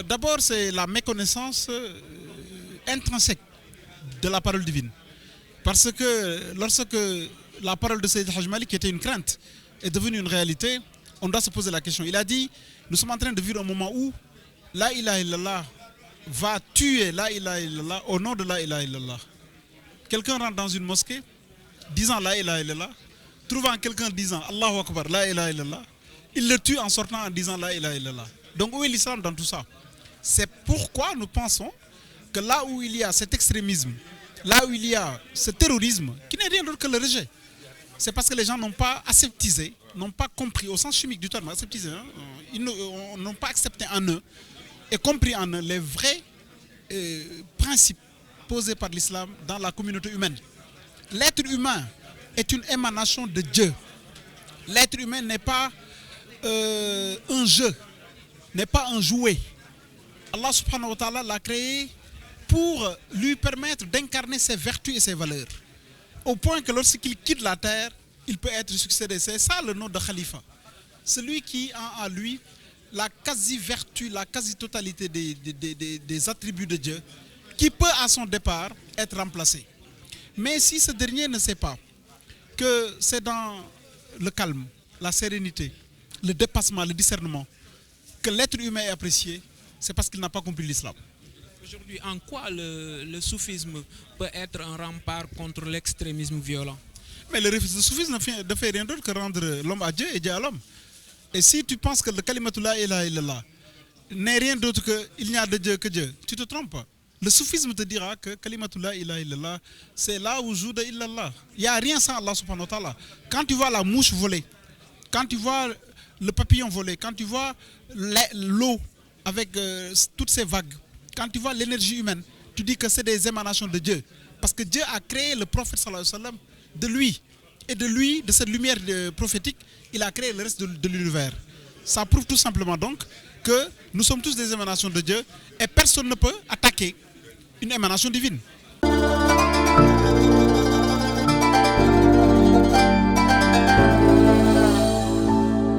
D'abord, c'est la méconnaissance intrinsèque de la parole divine. Parce que lorsque la parole de Sayyid Hajj Malik, qui était une crainte, est devenue une réalité, on doit se poser la question. Il a dit, nous sommes en train de vivre un moment où la ilaha illallah va tuer la ilaha illallah au nom de la ilaha illallah. Quelqu'un rentre dans une mosquée disant la ilaha illallah, trouvant quelqu'un disant Allahu Akbar, la ilaha illallah, il le tue en sortant en disant la ilaha illallah. Donc où est l'islam dans tout ça? C'est pourquoi nous pensons que là où il y a cet extrémisme, là où il y a ce terrorisme, qui n'est rien d'autre que le rejet, c'est parce que les gens n'ont pas aseptisé, n'ont pas compris, au sens chimique du terme, aseptisé, hein, ils n'ont pas accepté en eux et compris en eux les vrais principes posés par l'islam dans la communauté humaine. L'être humain est une émanation de Dieu. L'être humain n'est pas un jeu, n'est pas un jouet. Allah subhanahu wa ta'ala l'a créé pour lui permettre d'incarner ses vertus et ses valeurs. Au point que lorsqu'il quitte la terre, il peut être succédé. C'est ça le nom de Khalifa. Celui qui a en lui la quasi-vertu, la quasi-totalité des attributs de Dieu, qui peut à son départ être remplacé. Mais si ce dernier ne sait pas que c'est dans le calme, la sérénité, le dépassement, le discernement, que l'être humain est apprécié, c'est parce qu'il n'a pas compris l'islam. Aujourd'hui, en quoi le soufisme peut être un rempart contre l'extrémisme violent? Mais le soufisme ne fait rien d'autre que rendre l'homme à Dieu et Dieu à l'homme. Et si tu penses que le kalimatou la ilaha illallah n'est rien d'autre que il n'y a de Dieu que Dieu, tu te trompes. Le soufisme te dira que kalimatou la ilaha illallah, c'est là où joue de illallah. Il n'y a rien sans Allah subhanahu wa ta'ala. Quand tu vois la mouche voler, quand tu vois le papillon voler, quand tu vois l'eau avec toutes ces vagues, quand tu vois l'énergie humaine, tu dis que c'est des émanations de Dieu. Parce que Dieu a créé le prophète sallallahu alayhi wa sallam de lui. Et de lui, de cette lumière prophétique, il a créé le reste de l'univers. Ça prouve tout simplement donc que nous sommes tous des émanations de Dieu et personne ne peut attaquer une émanation divine.